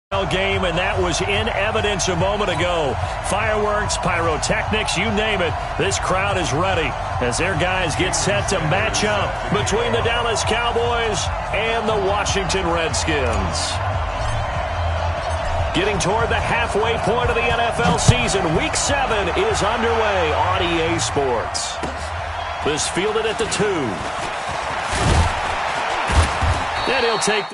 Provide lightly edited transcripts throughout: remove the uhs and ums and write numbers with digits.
Game, and that was in evidence a moment ago. Fireworks, pyrotechnics, you name it. This crowd is ready as their guys get set to match up between the Dallas Cowboys and the Washington Redskins. Getting toward the halfway point of the NFL season, Week 7 is underway on EA Sports. This fielded at the 2. And he'll take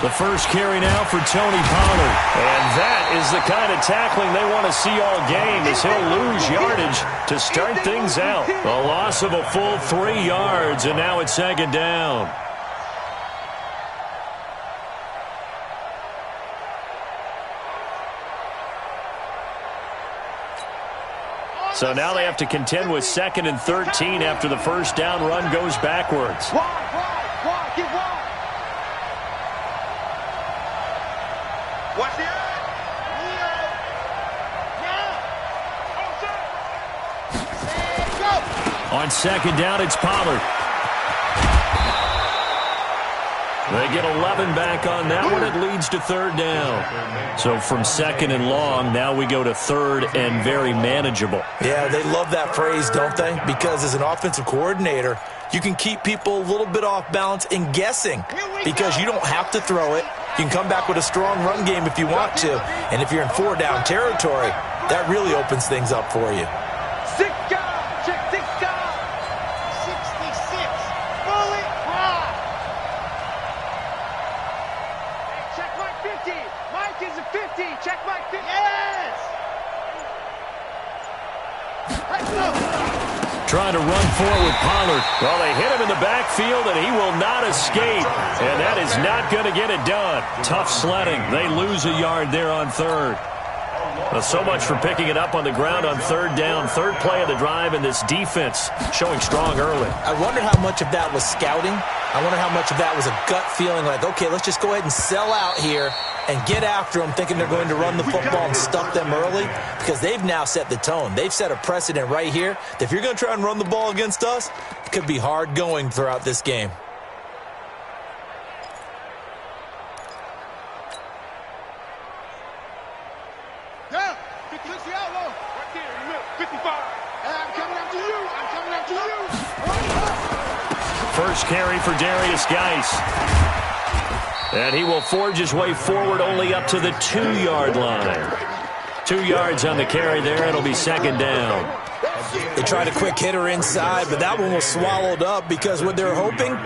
the first carry now for Tony Pollard. And that is the kind of tackling they want to see all game, as he'll lose yardage to start things out. A loss of a full 3 yards, and now it's second down. So now they have to contend with 2nd and 13 after the first down run goes backwards. On second down, it's Pollard. They get 11 back on that one. It leads to third down. So from 2nd and long, now we go to 3rd and very manageable. Yeah, they love that phrase, don't they? Because as an offensive coordinator, you can keep people a little bit off balance and guessing because you don't have to throw it. You can come back with a strong run game if you want to. And if you're in 4-down territory, that really opens things up for you. Trying to run forward with Pollard. Well, they hit him in the backfield, and he will not escape. And that is not going to get it done. Tough sledding. They lose a yard there on 3rd. Well, so much for picking it up on the ground on 3rd down. 3rd play of the drive, and this defense showing strong early. I wonder how much of that was scouting. I wonder how much of that was a gut feeling like, okay, let's just go ahead and sell out here and get after them, thinking they're going to run the football and stuff them early, because they've now set the tone. They've set a precedent right here that if you're going to try and run the ball against us, it could be hard going throughout this game. Yeah, 56 the outlaw. Right there in the middle, 55. I'm coming after you. I'm coming after you. First carry for Darius Geis. And he will forge his way forward only up to the 2-yard line. 2 yards on the carry there. It'll be second down. They tried a quick hitter inside, but that one was swallowed up because what they're hoping,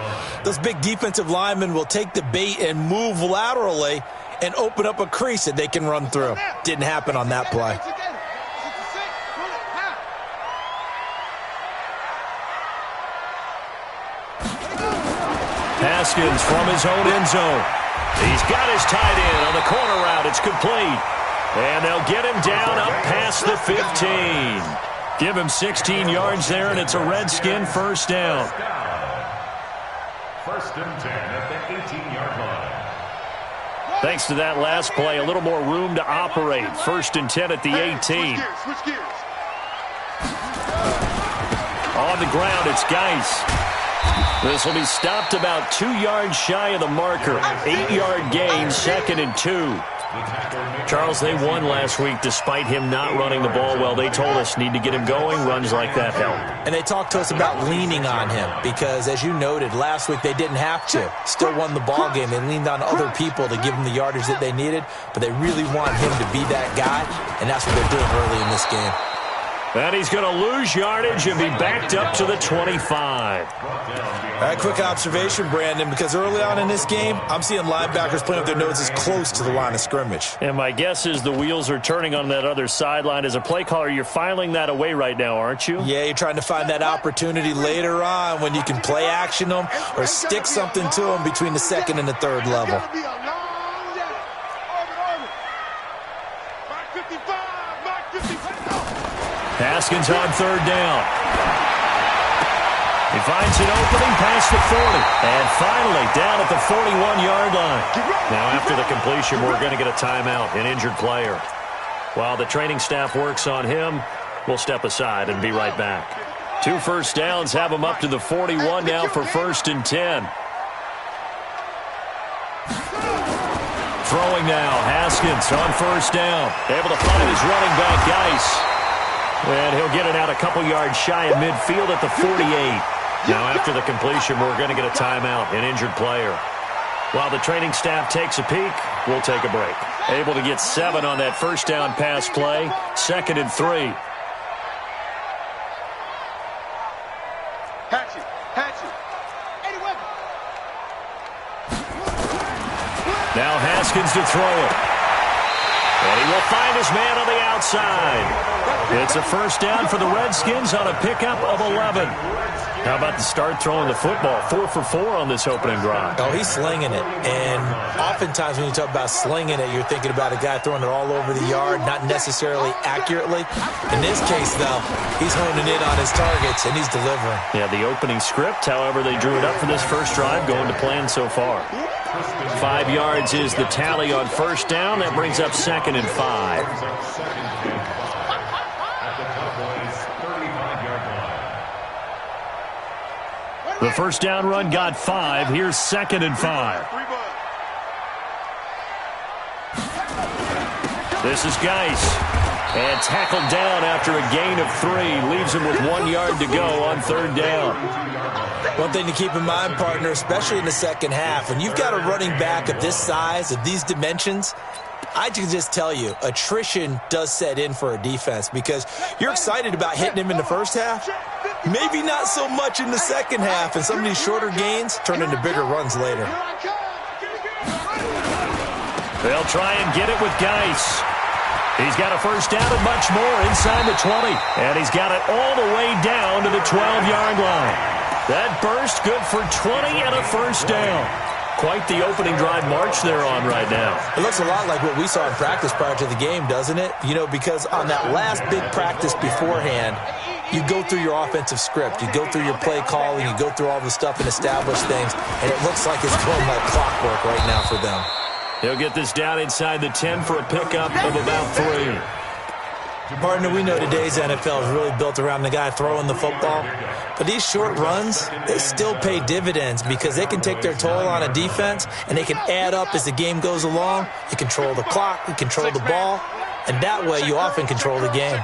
those big defensive linemen will take the bait and move laterally and open up a crease that they can run through. Didn't happen on that play. Haskins from his own end zone. He's got his tight end on the corner route. It's complete. And they'll get him down up past the 15. Give him 16 yards there, and it's a Redskin first down. First and 10 at the 18-yard line. Thanks to that last play, a little more room to operate. First and 10 at the 18. On the ground, it's Geis. This will be stopped about 2 yards shy of the marker. 8-yard gain, 2nd and 2. Charles, they won last week despite him not running the ball well. They told us need to get him going. Runs like that help. And they talked to us about leaning on him because, as you noted, last week they didn't have to. Still won the ball game. They leaned on other people to give them the yardage that they needed, but they really want him to be that guy, and that's what they're doing early in this game. And he's going to lose yardage and be backed up to the 25. A quick observation, Brandon, because early on in this game, I'm seeing linebackers playing with their noses close to the line of scrimmage. And my guess is the wheels are turning on that other sideline. As a play caller, you're filing that away right now, aren't you? Yeah, you're trying to find that opportunity later on when you can play action them or stick something to them between the second and the third level. Haskins on third down. He finds an opening past the 40. And finally down at the 41-yard line. Now after the completion, we're going to get a timeout, an injured player. While the training staff works on him, we'll step aside and be right back. 2 first downs have him up to the 41 now for 1st and 10. Throwing now, Haskins on 1st down. Able to find his running back, Geis. And he'll get it out a couple yards shy of midfield at the 48. Now after the completion, we're going to get a timeout, an injured player. While the training staff takes a peek, we'll take a break. Able to get 7 on that 1st down pass play, 2nd and 3. Now Haskins to throw it. And he will find his man on the outside. It's a 1st down for the Redskins on a pickup of 11. How about the start throwing the football? 4 for 4 on this opening drive. Oh, he's slinging it. And oftentimes when you talk about slinging it, you're thinking about a guy throwing it all over the yard, not necessarily accurately. In this case, though, he's honing in on his targets, and he's delivering. Yeah, the opening script, however, they drew it up for this first drive, going to plan so far. 5 yards is the tally on 1st down. That brings up 2nd and 5. The 1st down run got 5. Here's 2nd and 5. This is Geis. And tackled down after a gain of 3. Leaves him with 1 yard to go on 3rd down. One thing to keep in mind, partner, especially in the second half, when you've got a running back of this size, of these dimensions, I can just tell you, attrition does set in for a defense because you're excited about hitting him in the first half. Maybe not so much in the second half, and some of these shorter gains turn into bigger runs later. They'll try and get it with Geis. He's got a 1st down and much more inside the 20. And he's got it all the way down to the 12-yard line. That burst good for 20 and a 1st down. Quite the opening drive march they're on right now. It looks a lot like what we saw in practice prior to the game, doesn't it? You know, because on that last big practice beforehand, you go through your offensive script. You go through your play calling. You go through all the stuff and establish things. And it looks like it's going like clockwork right now for them. He'll get this down inside the 10 for a pickup of about 3. Partner, we know today's NFL is really built around the guy throwing the football. But these short runs, they still pay dividends because they can take their toll on a defense and they can add up as the game goes along. You control the clock, you control the ball, and that way you often control the game.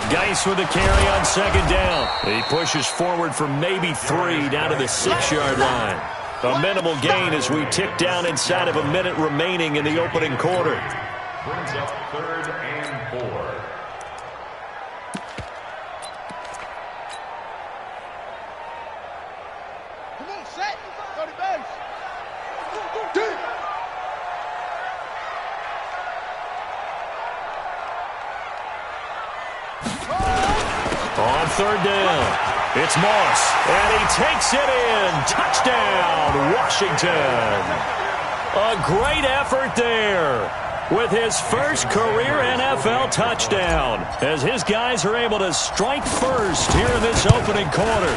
Geis with a carry on 2nd down. He pushes forward for maybe 3 down to the 6-yard line. A minimal gain as we tick down inside of a minute remaining in the opening quarter. Brings up 3rd and 4. Come on, set. Go to base. On 3rd down, it's Moss, and he takes it in. Touchdown, Washington. A great effort there with his first career NFL touchdown as his guys are able to strike first here in this opening quarter.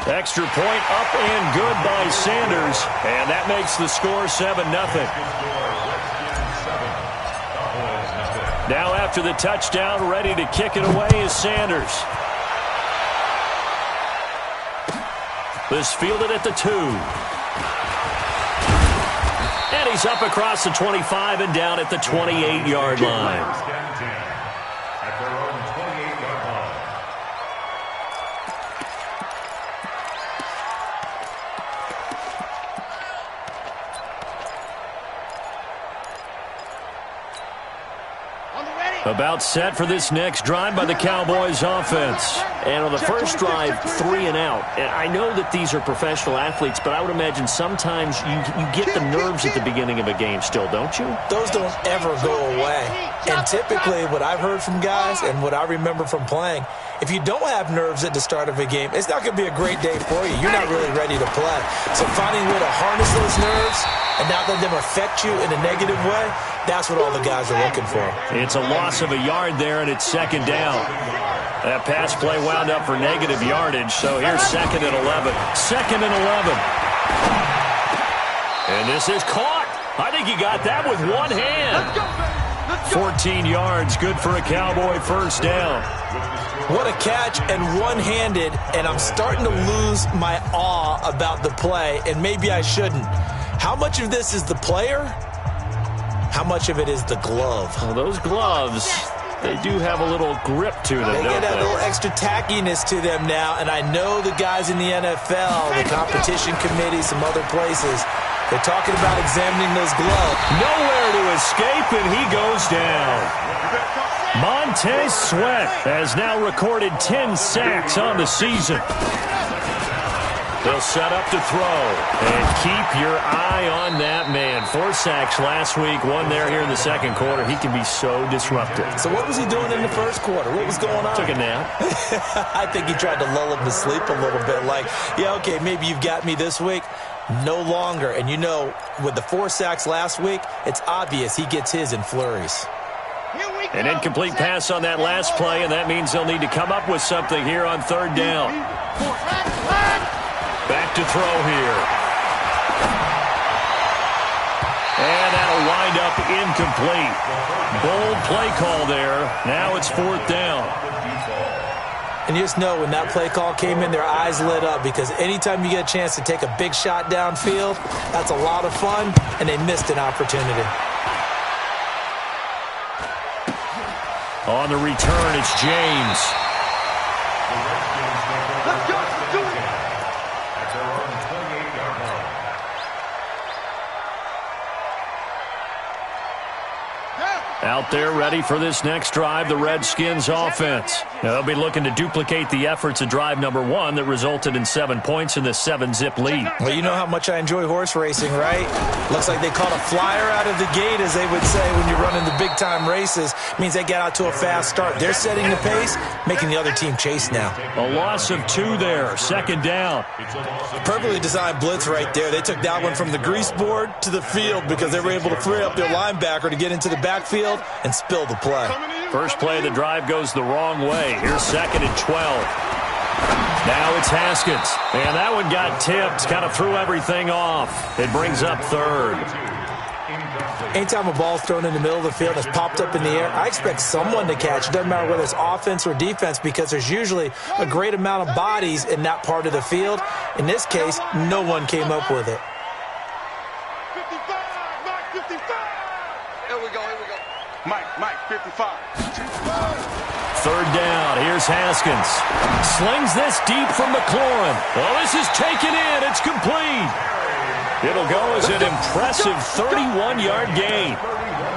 Extra point up and good by Sanders, and that makes the score 7-0. Now after the touchdown, ready to kick it away is Sanders. This fielded at the 2. And he's up across the 25 and down at the 28-yard line. At their own 28-yard line. About set for this next drive by the Cowboys offense. And on the first drive, 3 and out. And I know that these are professional athletes, but I would imagine sometimes you get the nerves at the beginning of a game still, don't you? Those don't ever go away. And typically what I've heard from guys and what I remember from playing, if you don't have nerves at the start of a game, it's not going to be a great day for you. You're not really ready to play. So finding a way to harness those nerves and not let them affect you in a negative way, that's what all the guys are looking for. It's a loss of a yard there, and it's second down. That pass play wound up for negative yardage, so here's second and 11. Second and 11. And this is caught. I think he got that with one hand. 14 yards, good for a Cowboy first down. What a catch, and one-handed, and I'm starting to lose my awe about the play, and maybe I shouldn't. How much of this is the player? How much of it is the glove? Well, those gloves, they do have a little grip to them, They don't get a they? little extra tackiness to them now, and I know the guys in the NFL, the competition committee, some other places, they're talking about examining those gloves. Nowhere to escape, and he goes down. Montez Sweat has now recorded 10 sacks on the season. They'll set up to throw, and keep your eye on that man. 4 sacks last week, 1 there here in the second quarter. He can be so disruptive. So what was he doing in the first quarter? What was going on? Took a nap. I think he tried to lull him to sleep a little bit. Like, yeah, okay, maybe you've got me this week. No longer. And you know, with the 4 sacks last week, it's obvious he gets his in flurries. An incomplete pass on that last play, and that means they'll need to come up with something here on third down. Back to throw here. And that'll wind up incomplete. Bold play call there. Now it's fourth down. And you just know when that play call came in, their eyes lit up, because anytime you get a chance to take a big shot downfield, that's a lot of fun, and they missed an opportunity. On the return, it's James. Let's go. Do it. That's around the 28-yard line. Out there ready for this next drive, the Redskins offense. Now, they'll be looking to duplicate the efforts of drive number 1 that resulted in 7 points in the 7-zip lead. Well, you know how much I enjoy horse racing, right? Looks like they caught a flyer out of the gate, as they would say when you're running the big-time races. Means they get out to a fast start. They're setting the pace, making the other team chase now. A loss of 2 there, second down. Perfectly designed blitz right there. They took that one from the grease board to the field because they were able to free up their linebacker to get into the backfield and spill the play. First play of the drive goes the wrong way. Here's second and 12. Now it's Haskins. And that one got tipped, kind of threw everything off. It brings up third. Anytime a ball's thrown in the middle of the field, it's popped up in the air, I expect someone to catch. It doesn't matter whether it's offense or defense, because there's usually a great amount of bodies in that part of the field. In this case, no one came up with it. 55, Mike, 55. Here we go. Mike, 55. Third down. Here's Haskins. Slings this deep from McLaurin. Well, this is taken in. It's complete. It'll go as an impressive 31-yard gain.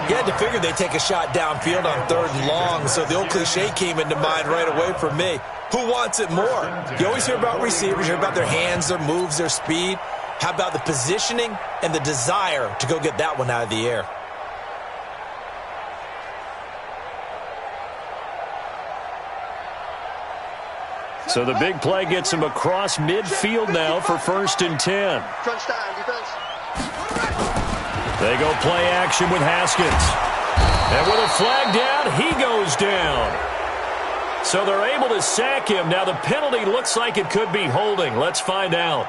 You had to figure they'd take a shot downfield on 3rd and long, so the old cliche came into mind right away for me. Who wants it more? You always hear about receivers, you hear about their hands, their moves, their speed. How about the positioning and the desire to go get that one out of the air? So the big play gets him across midfield now for 1st and 10. Crunch time, defense. They go play action with Haskins. And with a flag down, he goes down. So they're able to sack him. Now the penalty looks like it could be holding. Let's find out.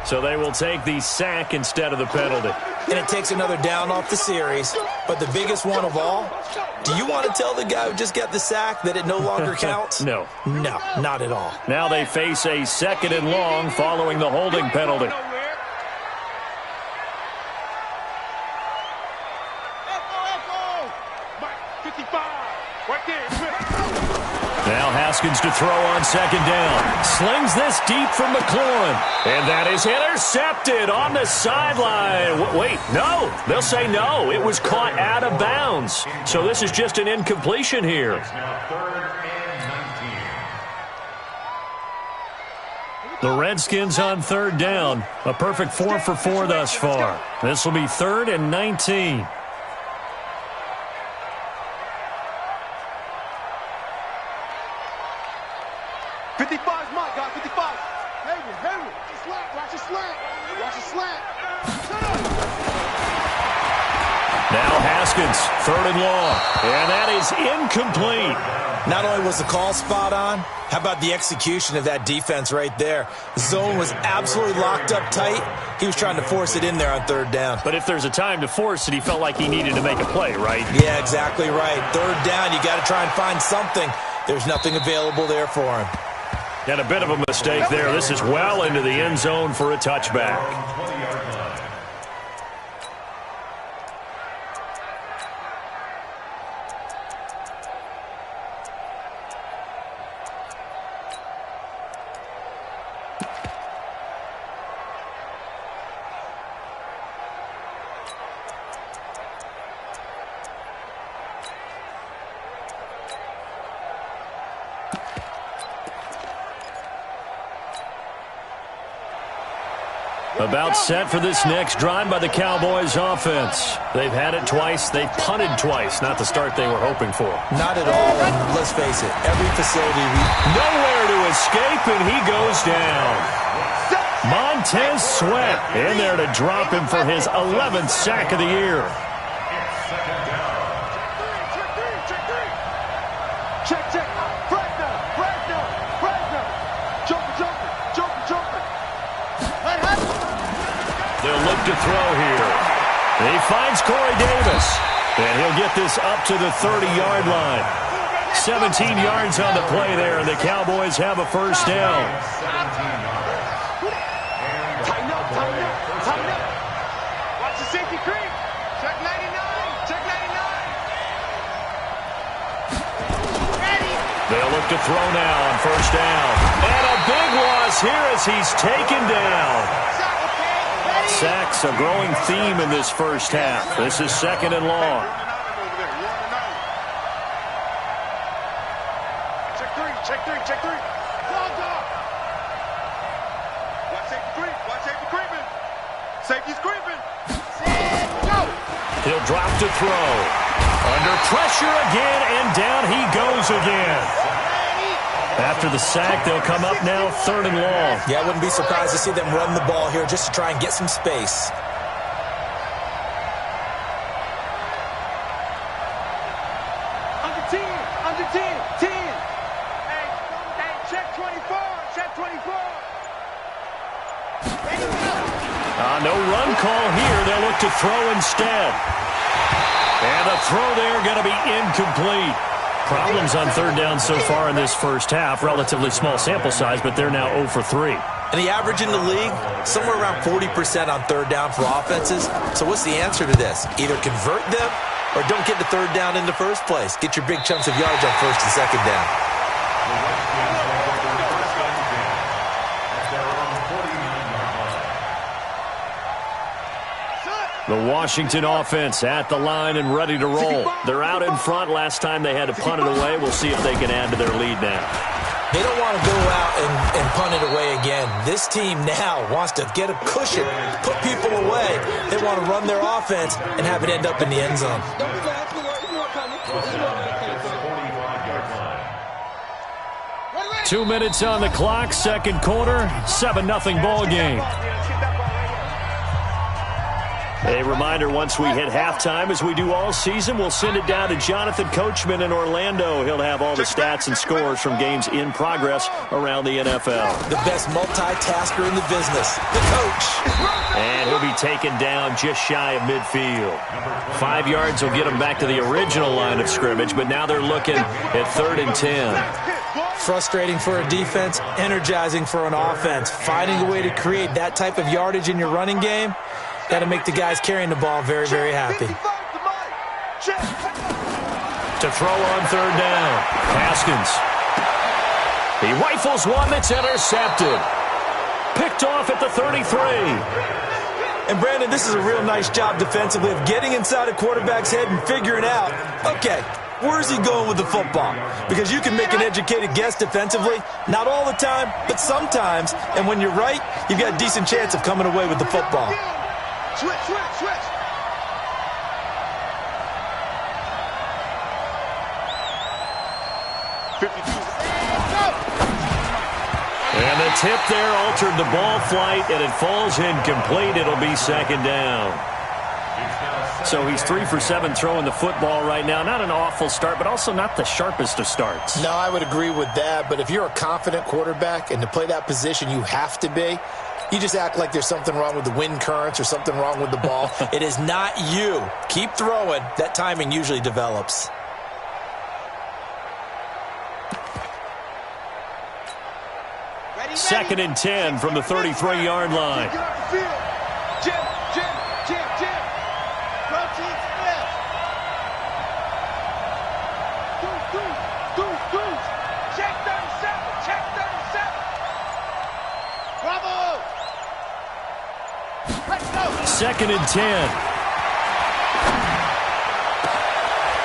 So they will take the sack instead of the penalty. And it takes another down off the series. But the biggest one of all, do you want to tell the guy who just got the sack that it no longer counts? No. No, not at all. Now they face a 2nd and long following the holding penalty. Mike, 55. Right there. Now Haskins to throw on second down. Slings this deep from McLaurin. And that is intercepted on the sideline. Wait, no. They'll say no. It was caught out of bounds. So this is just an incompletion here. The Redskins on third down. A perfect 4 for 4 thus far. This will be 3rd and 19. Now Haskins, 3rd and long. And that is incomplete. Not only was the call spot on, how about the execution of that defense right there? The zone was absolutely locked up tight. He was trying to force it in there on 3rd down. But if there's a time to force it, he felt like he needed to make a play, right? Yeah, exactly right. 3rd down, you got to try and find something. There's nothing available there for him. And a bit of a mistake there. This is well into the end zone for a touchback. About set for this next drive by the Cowboys offense. They've had it twice. They've punted twice. Not the start they were hoping for. Not at all. And let's face it, every facility nowhere to escape, and he goes down. Montez Sweat in there to drop him for his 11th sack of the year. To throw here. And he finds Corey Davis. And he'll get this up to the 30-yard line. 17 yards on the play there, and the Cowboys have a first down. Tighten up, tighten up, tighten up. Watch the safety creep. Check 99, check 99. Ready. They'll look to throw now on first down. And a big loss here as he's taken down. Sacks, a growing theme in this first half. This is 2nd and long. Check three, check three, check three. Dog. Watch safety creep, watch safety creeping. Safety's creeping. Go. He'll drop to throw. Under pressure again, and down he goes again. After the sack, they'll come up now 3rd and long. Yeah, I wouldn't be surprised to see them run the ball here just to try and get some space. Under 10, 10. Hey, check 24, check 24. No run call here. They'll look to throw instead. And the throw there going to be incomplete. Problems on 3rd down so far in this first half. Relatively small sample size, but they're now 0 for 3. And the average in the league, somewhere around 40% on 3rd down for offenses. So what's the answer to this? Either convert them or don't get the 3rd down in the first place. Get your big chunks of yards on 1st and 2nd down. The Washington offense at the line and ready to roll. They're out in front. Last time they had to punt it away. We'll see if they can add to their lead now. They don't want to go out and punt it away again. This team now wants to get a cushion, put people away. They want to run their offense and have it end up in the end zone. 2 minutes on the clock, 2nd quarter, 7-0 ball game. A reminder, once we hit halftime, as we do all season, we'll send it down to Jonathan Coachman in Orlando. He'll have all the stats and scores from games in progress around the NFL. The best multitasker in the business, the coach. And he'll be taken down just shy of midfield. 5 yards will get him back to the original line of scrimmage, but now they're looking at 3rd and 10. Frustrating for a defense, energizing for an offense. Finding a way to create that type of yardage in your running game, got to make the guys carrying the ball very, very happy. To throw on 3rd down. Haskins. He rifles one that's intercepted. Picked off at the 33. And, Brandon, this is a real nice job defensively of getting inside a quarterback's head and figuring out, okay, where's he going with the football? Because you can make an educated guess defensively, not all the time, but sometimes. And when you're right, you've got a decent chance of coming away with the football. Switch, switch, switch. And the tip there altered the ball flight, and it falls incomplete. It'll be second down. So he's 3 for 7 throwing the football right now. Not an awful start, but also not the sharpest of starts. No, I would agree with that. But if you're a confident quarterback and to play that position you have to be, you just act like there's something wrong with the wind currents or something wrong with the ball. It is not you. Keep throwing. That timing usually develops. Second and 10 from the 33-yard line. Get off the field. Jim, Jim, Jim, Jim. Protein split. Deuce. Check 37. Check 37. Bravo. Let's go. Second and 10.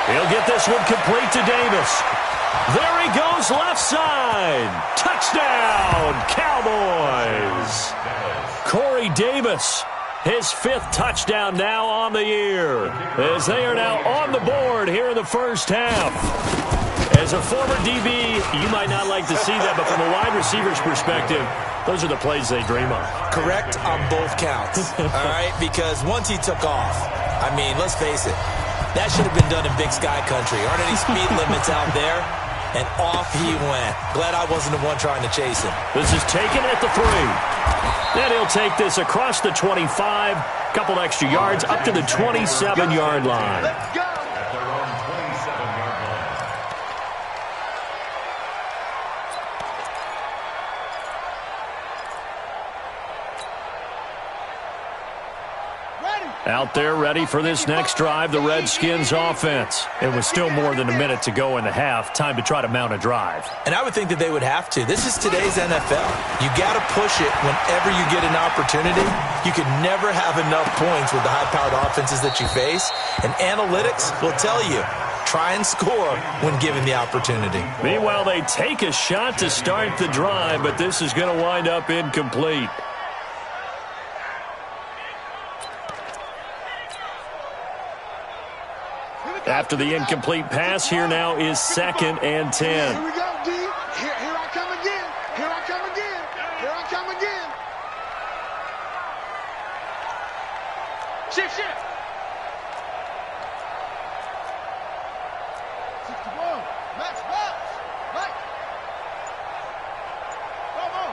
He'll get this one complete to Davis. There he goes, left side. Touchdown, Cowboys. Corey Davis, his 5th touchdown now on the year, as they are now on the board here in the first half. As a former DB, you might not like to see that, but from a wide receiver's perspective, those are the plays they dream of. Correct on both counts, all right? Because once he took off, I mean, let's face it, that should have been done in Big Sky Country. Aren't any speed limits out there? And off he went. Glad I wasn't the one trying to chase him. This is taken at the 3. Then he'll take this across the 25, couple extra yards, up to the 27-yard line. Let's go. At their own 27-yard line. Out there ready for this next drive, the Redskins offense. It was still more than a minute to go in the half. Time to try to mount a drive. And I would think that they would have to. This is today's NFL. You got to push it whenever you get an opportunity. You can never have enough points with the high-powered offenses that you face. And analytics will tell you, try and score when given the opportunity. Meanwhile, they take a shot to start the drive, but this is going to wind up incomplete. After the incomplete pass, here now is second and 10. Here we go, D. Here I come again. Here I come again. Here I come again. Shift. 61. Max box. Mike. Bravo.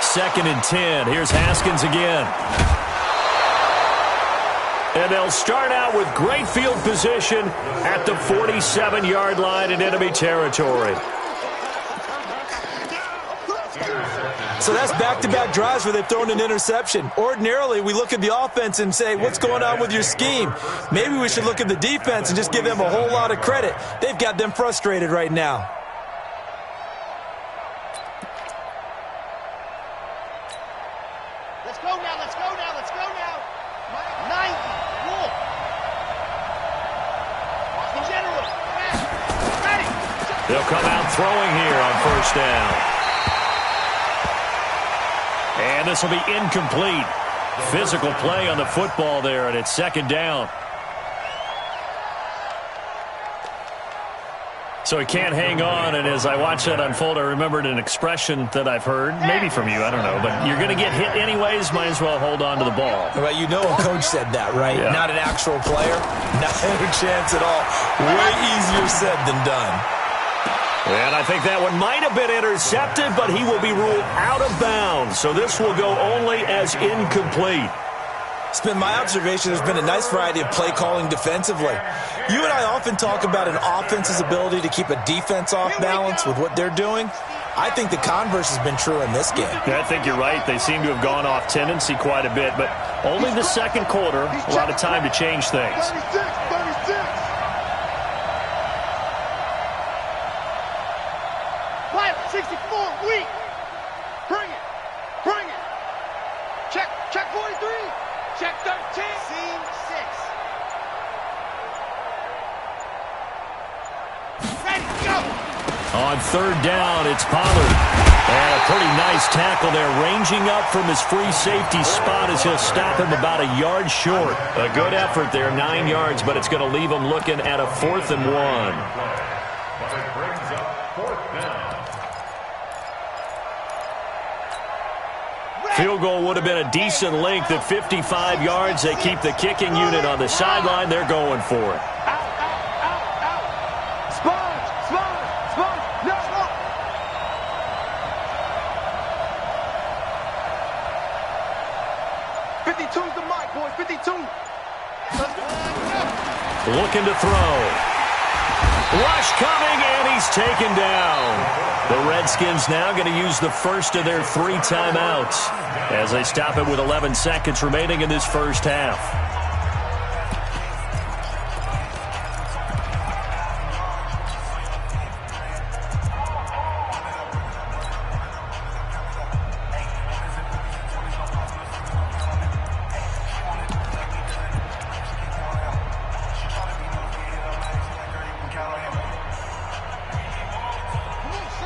Second and 10. Here's Haskins again. And they'll start out with great field position at the 47-yard line in enemy territory. So that's back-to-back drives where they've thrown an interception. Ordinarily, we look at the offense and say, what's going on with your scheme? Maybe we should look at the defense and just give them a whole lot of credit. They've got them frustrated right now. Let's go now. 90. Wolf. General. Ready. They'll come out throwing here on first down. And this will be incomplete. Physical play on the football there, and it's second down. So he can't hang on, and as I watch that unfold, I remembered an expression that I've heard, maybe from you, I don't know, but you're going to get hit anyways, might as well hold on to the ball. Well, you know a coach said that, right? Yeah. Not an actual player. Not a chance at all. Way easier said than done. And I think that one might have been intercepted, but he will be ruled out of bounds. So this will go only as incomplete. It's been my observation there's been a nice variety of play calling defensively. You and I often talk about an offense's ability to keep a defense off balance with what they're doing. I think the converse has been true in this game. Yeah, I think you're right. They seem to have gone off tendency quite a bit, but only the second quarter, a lot of time to change things. 36, 36. weak. Bring it. Bring it. Check 43. Check 13. Scene 6. Ready, go. On third down, it's Pollard. And a pretty nice tackle there, ranging up from his free safety spot as he'll stop him about a yard short. A good effort there, 9 yards, but it's going to leave him looking at a 4th and 1. But it brings up 4th down. Field goal would have been a decent length at 55 yards. They keep the kicking unit on the sideline. They're going for it. Looking to throw. Rush coming, and he's taken down. The Redskins now going to use the first of their 3 timeouts as they stop it with 11 seconds remaining in this first half.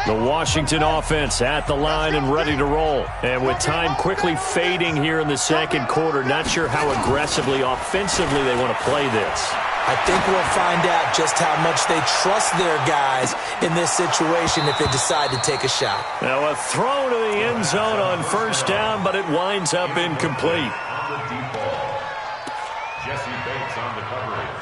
The Washington offense at the line and ready to roll. And with time quickly fading here in the second quarter, not sure how aggressively, offensively they want to play this. I think we'll find out just how much they trust their guys in this situation if they decide to take a shot. Now a throw to the end zone on first down, but it winds up incomplete. On the deep ball, Jesse Bates on the coverage.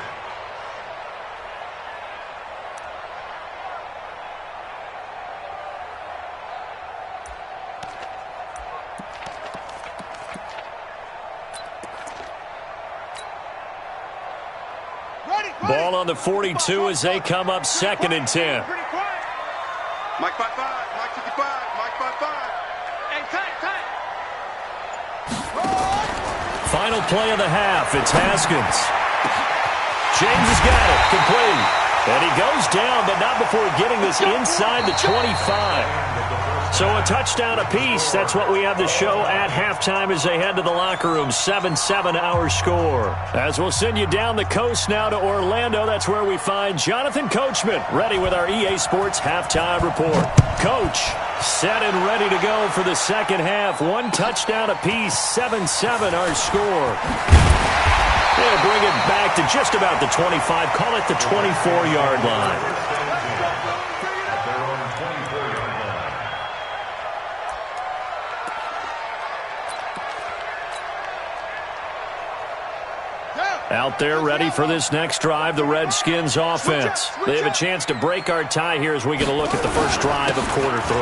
Ball on the 42 as they come up 2nd and 10. Mike 5-5, Mike 55, Mike 5-5. And tight. Final play of the half. It's Haskins. James has got it. Complete. And he goes down, but not before getting this inside the 25. So a touchdown apiece. That's what we have to show at halftime as they head to the locker room. 7-7 our score. As we'll send you down the coast now to Orlando, that's where we find Jonathan Coachman ready with our EA Sports halftime report. Coach, set and ready to go for the second half. 1 touchdown apiece. 7-7 our score. They'll bring it back to just about the 25. Call it the 24-yard line. Out there ready for this next drive, the Redskins offense. They have a chance to break our tie here as we get a look at the first drive of quarter 3.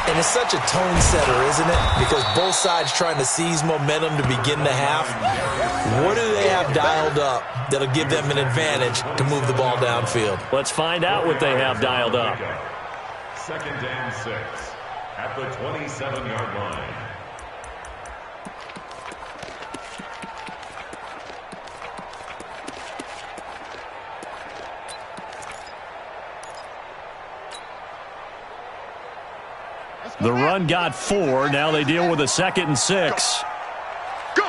And it's such a tone setter, isn't it? Because both sides trying to seize momentum to begin the half. What do they have dialed up that'll give them an advantage to move the ball downfield? Let's find out what they have dialed up. 2nd and 6 at the 27-yard line. The run got 4. Now they deal with a 2nd and 6. Go.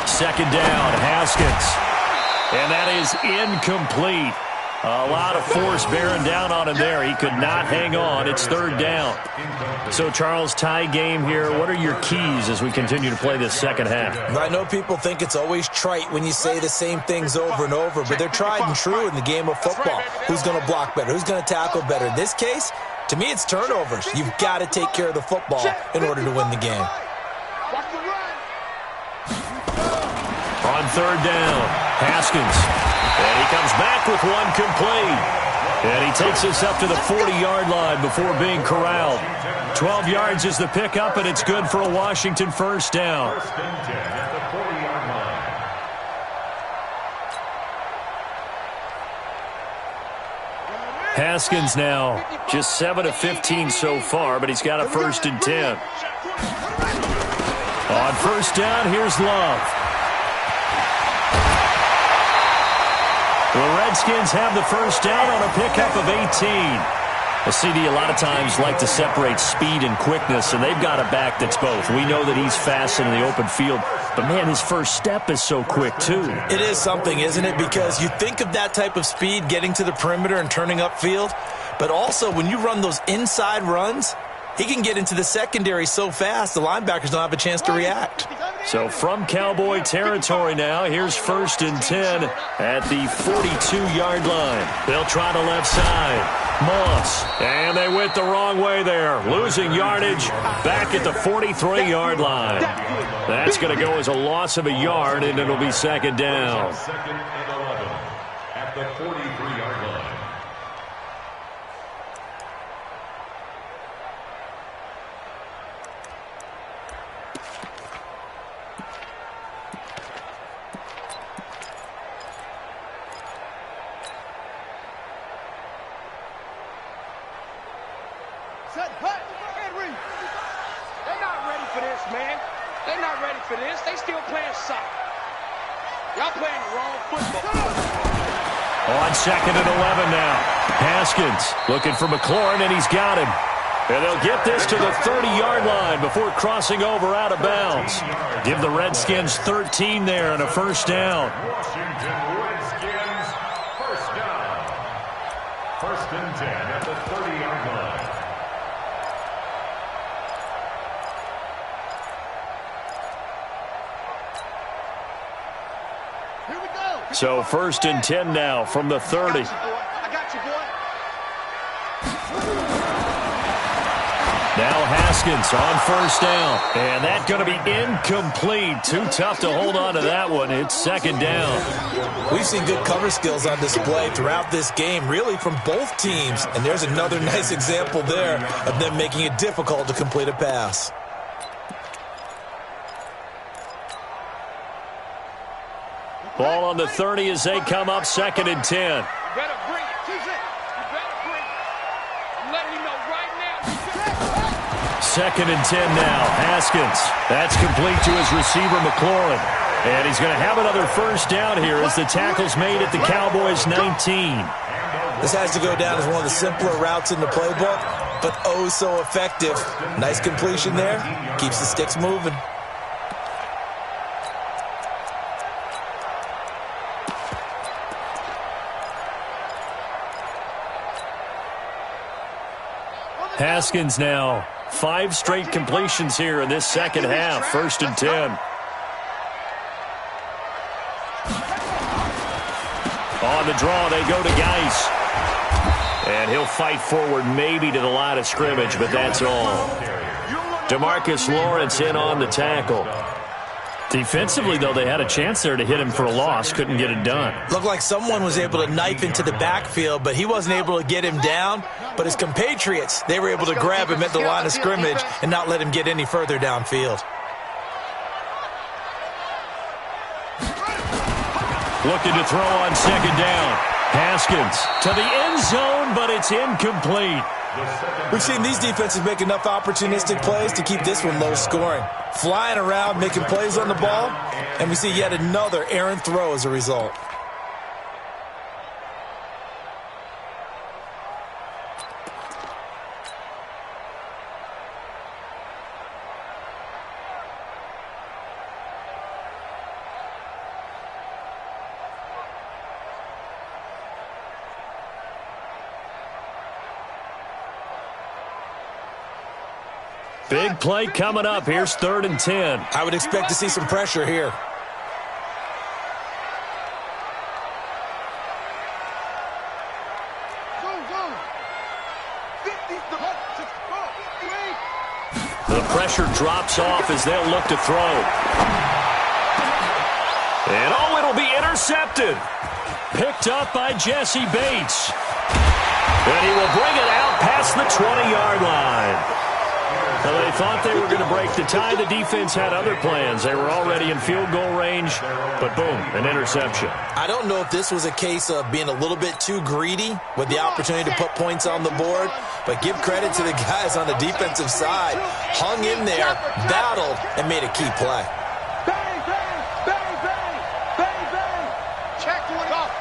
2nd down, Haskins. And that is incomplete. A lot of force bearing down on him there. He could not hang on. It's 3rd down. So, Charles, tie game here. What are your keys as we continue to play this second half? I know people think it's always trite when you say the same things over and over, but they're tried and true in the game of football. Who's going to block better? Who's going to tackle better? In this case, to me, it's turnovers. You've got to take care of the football in order to win the game. On 3rd down, Haskins. And he comes back with 1 complete. And he takes us up to the 40-yard line before being corralled. 12 yards is the pickup, and it's good for a Washington first down. 1st and 10 at the 40-yard line. Haskins now just 7 of 15 so far, but he's got a 1st and 10. On 1st down, here's Love. The Redskins have the first down on a pickup of 18. The CD a lot of times like to separate speed and quickness, and they've got a back that's both. We know that he's fast in the open field, but, man, his first step is so quick, too. It is something, isn't it? Because you think of that type of speed getting to the perimeter and turning upfield, but also when you run those inside runs, he can get into the secondary so fast the linebackers don't have a chance to react. So from Cowboy territory now, here's 1st and 10 at the 42-yard line. They'll try the left side. Moss, and they went the wrong way there, losing yardage back at the 43-yard line. That's going to go as a loss of a yard, and it'll be 2nd down. 2nd and 11 at the 43-yard line. They're not ready for this, man. They're not ready for this. They still playing soccer. Y'all playing the wrong football. On 2nd and 11 now. Haskins looking for McLaurin, and he's got him. And they'll get this to the 30-yard line before crossing over out of bounds. Give the Redskins 13 there and a first down. Washington Redskins, first down. 1st and 10 at the 30-yard line. Here we go. So 1st and 10 now from the 30. I got you, boy. Now Haskins on 1st down. And that's going to be incomplete. Too tough to hold on to that one. It's 2nd down. We've seen good cover skills on display throughout this game, really from both teams. And there's another nice example there of them making it difficult to complete a pass. Ball on the 30 as they come up 2nd and 10. You better bring it. You better bring it. I'm letting you know right now. 2nd and 10 now. Haskins. That's complete to his receiver, McLaurin. And he's going to have another first down here as the tackle's made at the Cowboys' 19. This has to go down as one of the simpler routes in the playbook, but oh so effective. Nice completion there. Keeps the sticks moving. Haskins now. 5 straight completions here in this second half. 1st and 10. On the draw, they go to Geis. And he'll fight forward maybe to the line of scrimmage, but that's all. DeMarcus Lawrence in on the tackle. Defensively, though, they had a chance there to hit him for a loss. Couldn't get it done. Looked like someone was able to knife into the backfield, but he wasn't able to get him down. But his compatriots, they were able to grab him at the line of scrimmage and not let him get any further downfield. Looking to throw on 2nd down. Haskins to the end zone, but it's incomplete. We've seen these defenses make enough opportunistic plays to keep this one low scoring. Flying around, making plays on the ball, and we see yet another errant throw as a result. Big play coming up. Here's 3rd and 10. I would expect to see some pressure here. The pressure drops off as they'll look to throw. And oh, it'll be intercepted. Picked up by Jesse Bates. And he will bring it out past the 20-yard line. Well, they thought they were going to break the tie. The defense had other plans. They were already in field goal range, but boom, an interception. I don't know if this was a case of being a little bit too greedy with the opportunity to put points on the board, but give credit to the guys on the defensive side. Hung in there, battled, and made a key play. Bang, bang, bang, bang, bang, bang. Check one off.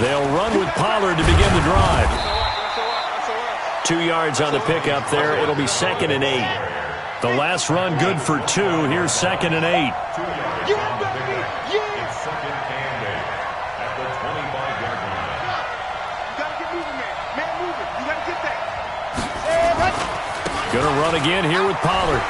They'll run with Pollard to begin the drive. 2 yards on the pickup there. It'll be 2nd and 8. The last run good for 2. Here's 2nd and 8. Going to run again here with Pollard.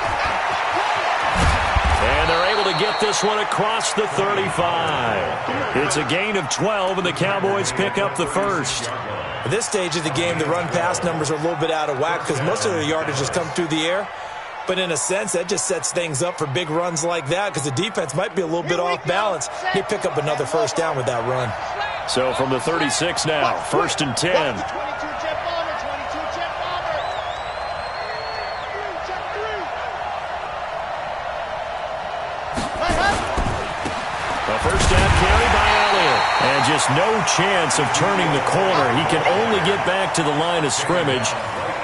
And they're able to get this one across the 35. It's a gain of 12, and the Cowboys pick up the first. At this stage of the game, the run-pass numbers are a little bit out of whack because most of their yardage has come through the air. But in a sense, that just sets things up for big runs like that because the defense might be a little bit off balance. They pick up another first down with that run. So from the 36 now, 1st and 10. First down carry by Elliott. And just no chance of turning the corner. He can only get back to the line of scrimmage.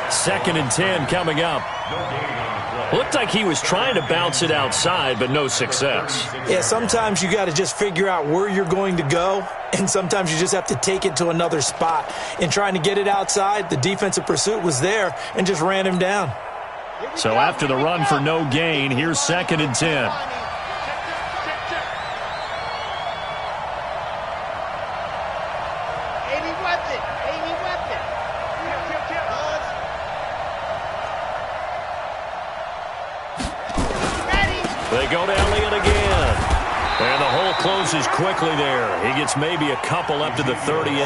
2nd and 10 coming up. Looked like he was trying to bounce it outside, but no success. Yeah, sometimes you got to just figure out where you're going to go, and sometimes you just have to take it to another spot. In trying to get it outside, the defensive pursuit was there and just ran him down. So after the run for no gain, here's 2nd and 10. They go to Elliott again. And the hole closes quickly there. He gets maybe a couple up to the 38.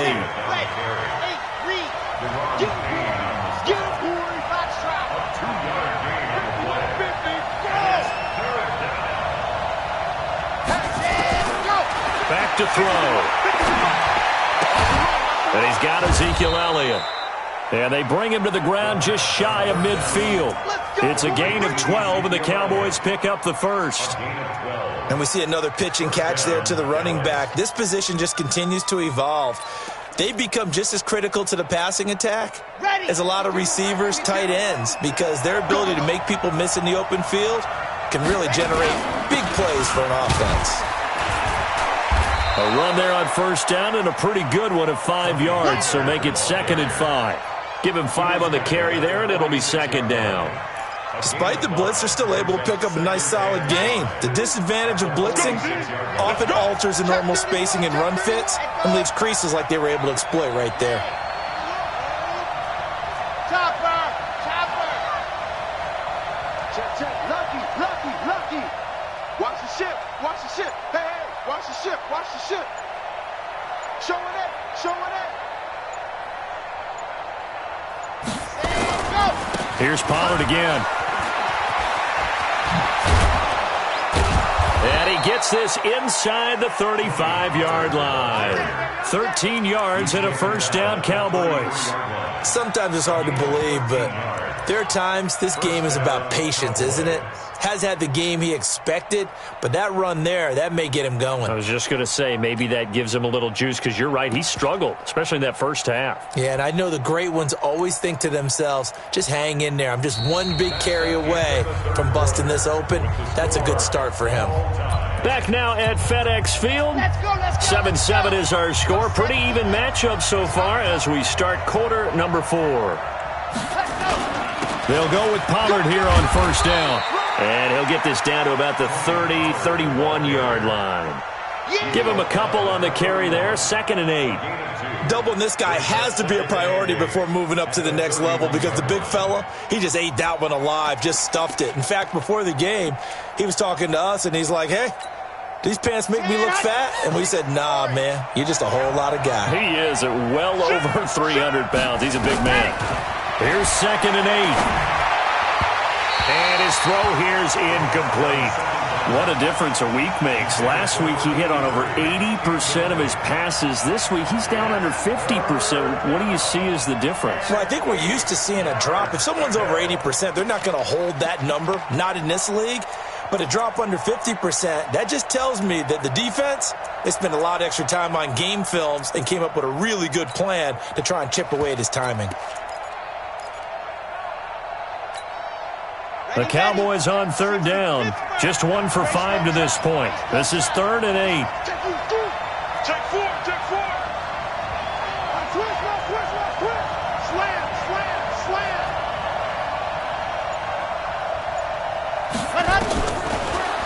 Back to throw. And he's got Ezekiel Elliott. And they bring him to the ground just shy of midfield. It's a gain of 12, and the Cowboys pick up the first. And we see another pitch and catch there to the running back. This position just continues to evolve. They become just as critical to the passing attack as a lot of receivers, tight ends, because their ability to make people miss in the open field can really generate big plays for an offense. A run there on first down and a pretty good one of 5 yards, so make it 2nd and 5. Give him 5 on the carry there, and it'll be 2nd down. Despite the blitz, they're still able to pick up a nice, solid gain. The disadvantage of blitzing often alters the normal spacing and run fits and leaves creases like they were able to exploit right there. Lucky. Watch the ship. Hey, watch the ship. Showing it. Here's Pollard again. And he gets this inside the 35-yard line. 13 yards and a first down, Cowboys. Sometimes it's hard to believe, but there are times this game is about patience, isn't it? Has had the game he expected, but that run there, that may get him going. I was just going to say, maybe that gives him a little juice, because you're right, he struggled, especially in that first half. Yeah, and I know the great ones always think to themselves, just hang in there. I'm just one big carry away from busting this open. That's a good start for him. Back now at FedEx Field. 7-7 is our score. Pretty even matchup so far as we start quarter number 4. They'll go with Pollard here on first down. And he'll get this down to about the 30, 31-yard line. Give him a couple on the carry there. 2nd and 8. Doubling this guy has to be a priority before moving up to the next level because the big fella, he just ate that one alive, just stuffed it. In fact, before the game, he was talking to us, and he's like, hey, these pants make me look fat? And we said, nah, man, you're just a whole lot of guy. He is at well over 300 pounds. He's a big man. Here's 2nd and 8. And his throw here's incomplete. What a difference a week makes. Last week he hit on over 80% of his passes. This week he's down under 50%. What do you see as the difference? Well, I think we're used to seeing a drop. If someone's over 80%, they're not going to hold that number, not in this league. But a drop under 50%, that just tells me that the defense, they spent a lot of extra time on game films and came up with a really good plan to try and chip away at his timing. The Cowboys on third down. Just 1 for 5 to this point. This is 3rd and 8.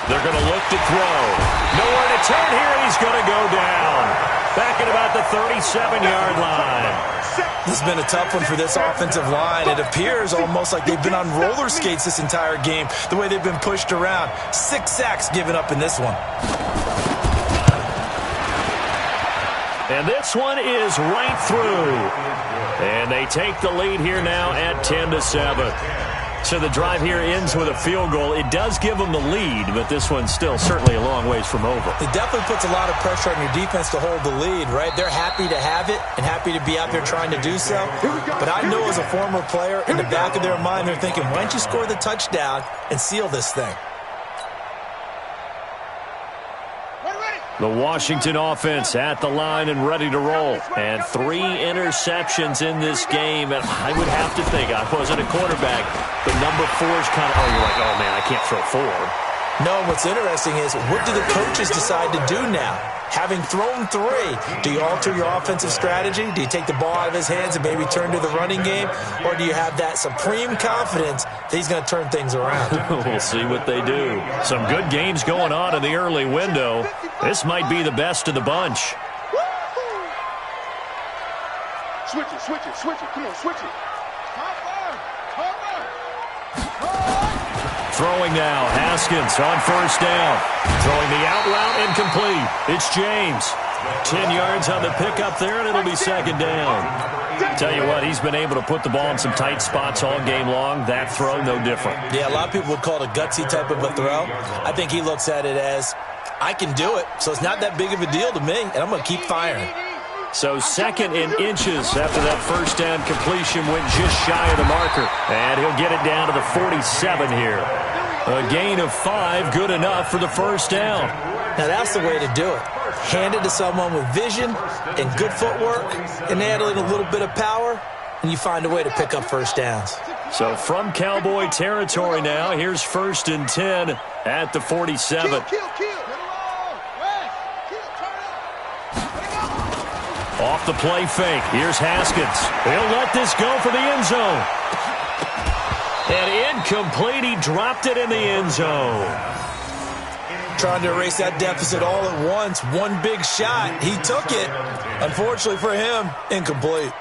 They're going to look to throw. Nowhere to turn here, and he's going to go down. Back at about the 37-yard line. This has been a tough one for this offensive line. It appears almost like they've been on roller skates this entire game, the way they've been pushed around. 6 sacks given up in this one. And this one is right through. And they take the lead here now at 10-7. So the drive here ends with a field goal. It does give them the lead, but this one's still certainly a long ways from over. It definitely puts a lot of pressure on your defense to hold the lead, right? They're happy to have it and happy to be out there trying to do so. But I know as a former player, in the back of their mind, they're thinking, why don't you score the touchdown and seal this thing? The Washington offense at the line and ready to roll. And 3 interceptions in this game. And I would have to think, I wasn't a quarterback, but number 4 is kind of, oh, you're like, oh, man, I can't throw 4. No, what's interesting is, what do the coaches decide to do now? Having thrown 3, do you alter your offensive strategy? Do you take the ball out of his hands and maybe turn to the running game? Or do you have that supreme confidence that he's going to turn things around? We'll see what they do. Some good games going on in the early window. This might be the best of the bunch. Switch it, switch it, switch it. Come on, switch it. Throwing now, Haskins on first down. Throwing the out route incomplete. It's James. 10 yards on the pickup there, and it'll be second down. Tell you what, he's been able to put the ball in some tight spots all game long. That throw, no different. Yeah, a lot of people would call it a gutsy type of a throw. I think he looks at it as, I can do it, so it's not that big of a deal to me, and I'm going to keep firing. So second in inches after that first down completion went just shy of the marker. And he'll get it down to the 47 here. A gain of 5, good enough for the first down. Now that's the way to do it. Hand it to someone with vision and good footwork, and add in a little bit of power, and you find a way to pick up first downs. So from Cowboy territory now, here's 1st and 10 at the 47. Off the play fake. Here's Haskins. He'll let this go for the end zone. And incomplete. He dropped it in the end zone. Trying to erase that deficit all at once. One big shot. He took it. Unfortunately for him, incomplete.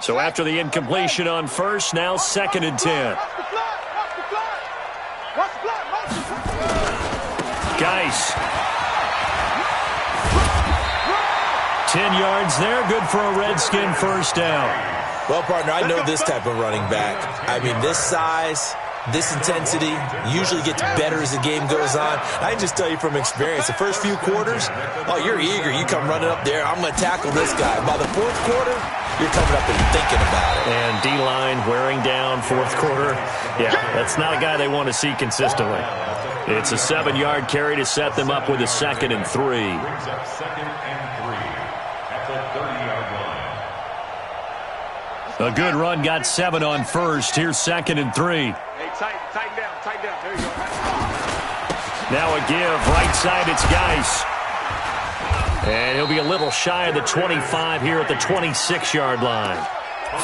So after the incompletion on first, now 2nd and 10. Geis. 10 yards there, good for a Redskin first down. Well, partner, I know this type of running back. I mean, this size, this intensity usually gets better as the game goes on. I can just tell you from experience, the first few quarters, oh, you're eager. You come running up there, I'm going to tackle this guy. By the 4th quarter, you're coming up and thinking about it. And D-line wearing down 4th quarter. Yeah, that's not a guy they want to see consistently. It's a 7-yard carry to set them up with a 2nd and 3. Brings up 2nd and 3 at the 30-yard line. A good run, got 7 on first. Here's 2nd and 3. Hey, tighten down, tighten down. There you go. Now a give, right side, it's Geis. And he'll be a little shy of the 25 here at the 26-yard line.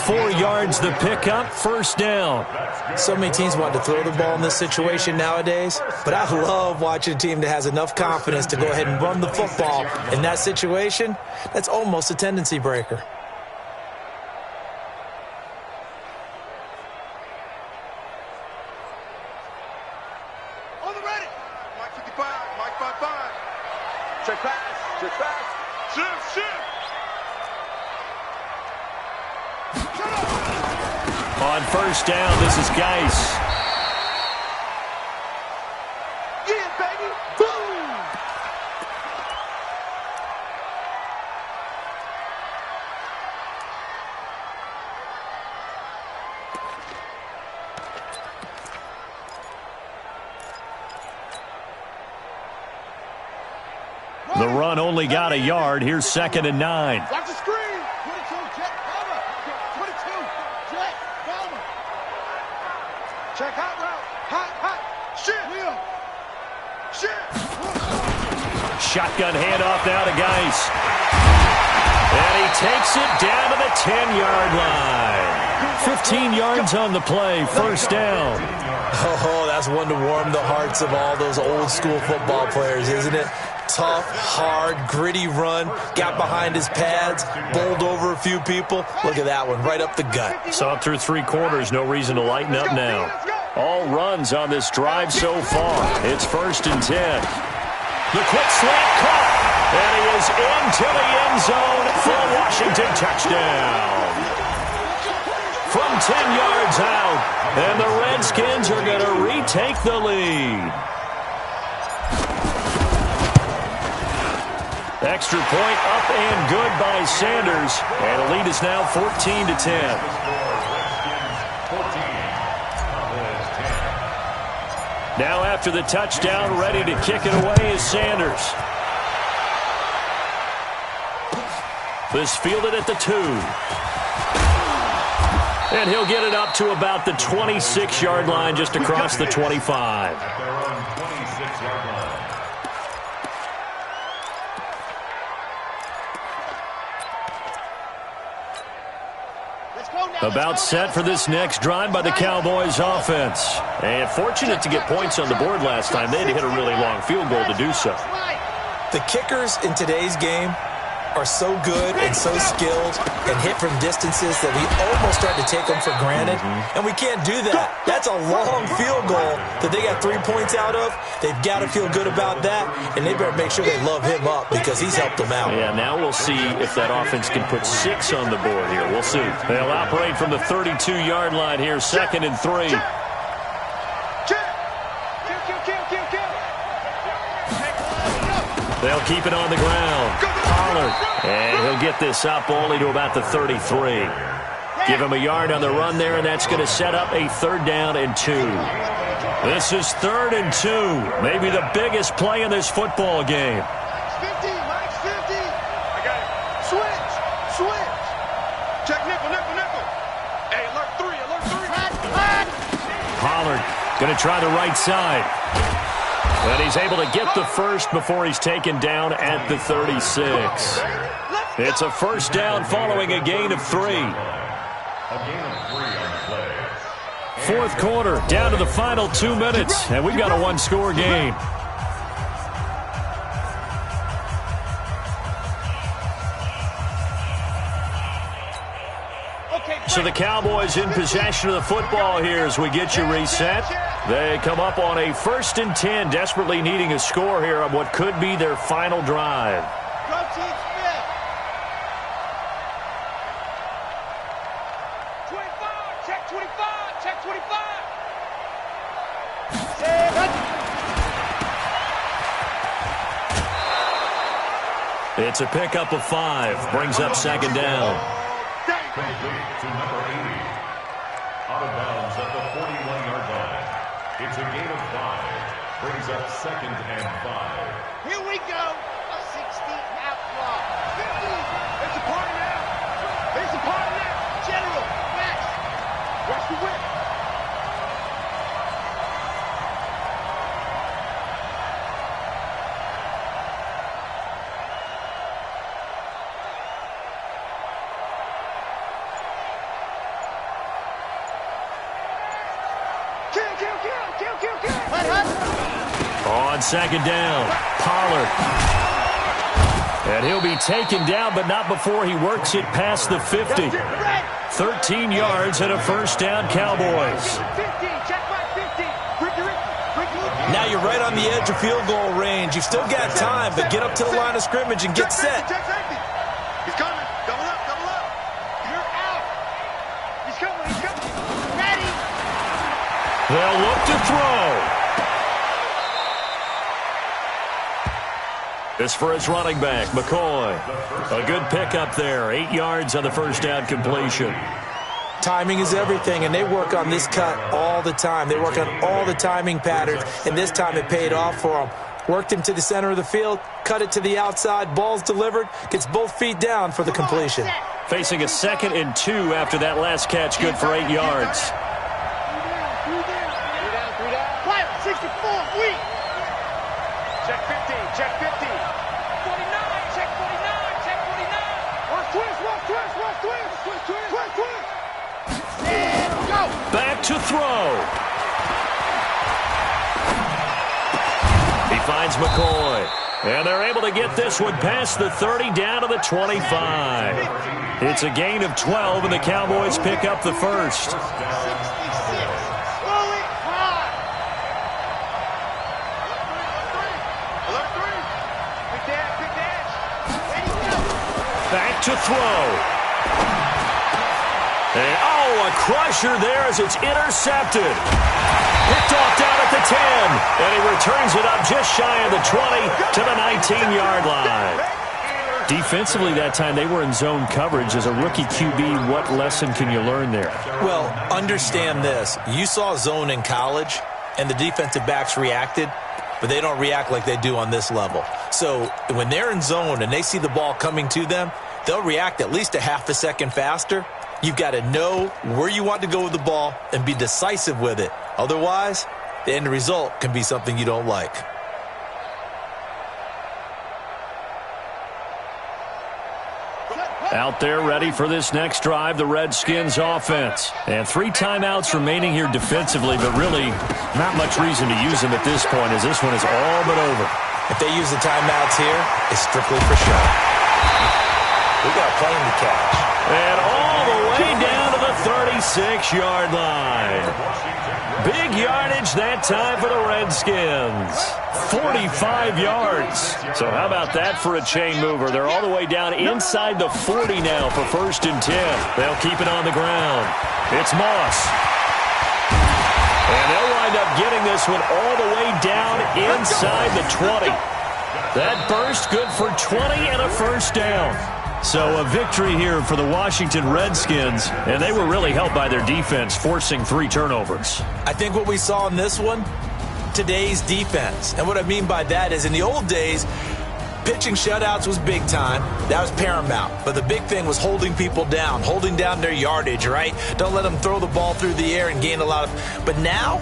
4 yards the pickup, first down. So many teams want to throw the ball in this situation nowadays, but I love watching a team that has enough confidence to go ahead and run the football in that situation. That's almost a tendency breaker. On the ready. Mike 55, Mike 55. Check pass, check pass. Shift, shift. On first down, this is Geis. Yeah, baby. Boom. The run only got a yard. Here's 2nd and 9. Watch the screen. 22, jet, cover. 22, jet, cover. Check hot route. Hot. Shit. Wheel. Shit. Shotgun handoff now to Geis. And he takes it down to the 10-yard line. 15 yards on the play, first down. Oh, that's one to warm the hearts of all those old-school football players, isn't it? Tough, hard, gritty run, got behind his pads, bowled over a few people. Look at that one, right up the gut. Saw it through 3 quarters, no reason to lighten up now. All runs on this drive so far. It's 1st and 10. The quick slant caught, and he is into the end zone for a Washington touchdown. From 10 yards out, and the Redskins are going to retake the lead. Extra point up and good by Sanders, and the lead is now 14-10. Now after the touchdown, ready to kick it away is Sanders. This fielded at the 2. And he'll get it up to about the 26-yard line, just across the 25. About set for this next drive by the Cowboys offense. And fortunate to get points on the board last time. They had to hit a really long field goal to do so. The kickers in today's game are so good and so skilled and hit from distances that we almost start to take them for granted. And we can't do that. That's a long field goal that they got 3 points out of. They've got to feel good about that, and they better make sure they love him up because he's helped them out. Yeah, now we'll see if that offense can put 6 on the board here. We'll see. They'll operate from the 32-yard line here, 2nd and 3. They'll keep it on the ground. Pollard. And he'll get this up only to about the 33. Give him a yard on the run there, and that's going to set up a 3rd down and 2. This is 3rd and 2. Maybe the biggest play in this football game. Max 50. I got it. Switch. Check nickel. Hey, alert 3. Pollard going to try the right side. And he's able to get the first before he's taken down at the 36. It's a 1st down following a gain of 3. A gain of 3 on the play. 4th quarter, down to the final 2 minutes, and we've got a 1-score game. So the Cowboys in possession of the football here as we get you reset. They come up on a 1st and 10, desperately needing a score here on what could be their final drive. It's a pickup of 5, brings up 2nd down. Complete to number 80. Out of bounds at the 41-yard line. It's a gain of 5. Brings up 2nd and 5. Here we go. A 60-out clock. 50. It's a party now. General, Max. Watch the whip. On 2nd down, Pollard. And he'll be taken down, but not before he works it past the 50. 13 yards and a 1st down, Cowboys. Now you're right on the edge of field goal range. You've still got time, but get up to the line of scrimmage and get set. He's coming. Double up. You're out. He's coming. Ready. They'll look to throw. This for his running back, McCoy. A good pickup there. 8 yards on the 1st down completion. Timing is everything, and they work on this cut all the time. They work on all the timing patterns, and this time it paid off for them. Worked him to the center of the field, cut it to the outside, ball's delivered, gets both feet down for the completion. Facing a 2nd and 2 after that last catch, good for 8 yards. 64, weak. Check 50, check 50. 49, check 49, check 49. Work to throw. He finds McCoy. And they're able to get this one past the 30 down to the 25. It's a gain of 12, and the Cowboys pick up the first. 66. Fully high. Alert three. Big dash. Back to throw. And, oh, a crusher there as it's intercepted. Picked off down at the 10. And he returns it up just shy of the 20 to the 19-yard line. Defensively that time, they were in zone coverage. As a rookie QB, what lesson can you learn there? Well, understand this. You saw zone in college, and the defensive backs reacted, but they don't react like they do on this level. So when they're in zone and they see the ball coming to them, they'll react at least a half a second faster. You've got to know where you want to go with the ball and be decisive with it. Otherwise, the end result can be something you don't like. Out there ready for this next drive, the Redskins offense. And 3 timeouts remaining here defensively, but really not much reason to use them at this point as this one is all but over. If they use the timeouts here, it's strictly for show. We got a plane to catch. And all the way down to the 36-yard line. Big yardage that time for the Redskins. 45 yards. So how about that for a chain mover? They're all the way down inside the 40 now for 1st and 10. They'll keep it on the ground. It's Moss. And they'll wind up getting this one all the way down inside the 20. That burst good for 20 and a 1st down. So a victory here for the Washington Redskins, and they were really helped by their defense, forcing 3 turnovers. I think what we saw in this one, today's defense. And what I mean by that is in the old days, pitching shutouts was big time. That was paramount. But the big thing was holding people down, holding down their yardage, right? Don't let them throw the ball through the air and gain a lot of... But now,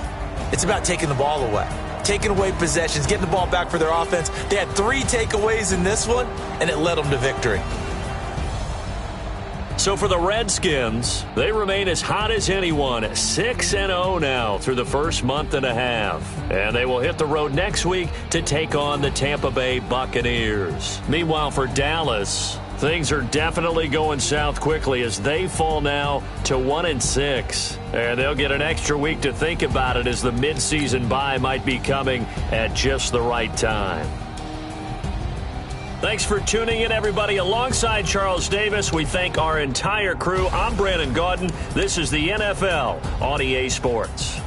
it's about taking the ball away. Taking away possessions, getting the ball back for their offense. They had 3 takeaways in this one, and it led them to victory. So for the Redskins, they remain as hot as anyone, 6-0 now through the first month and a half. And they will hit the road next week to take on the Tampa Bay Buccaneers. Meanwhile, for Dallas, things are definitely going south quickly as they fall now to 1-6. And they'll get an extra week to think about it as the midseason bye might be coming at just the right time. Thanks for tuning in, everybody. Alongside Charles Davis, we thank our entire crew. I'm Brandon Gaudin. This is the NFL on EA Sports.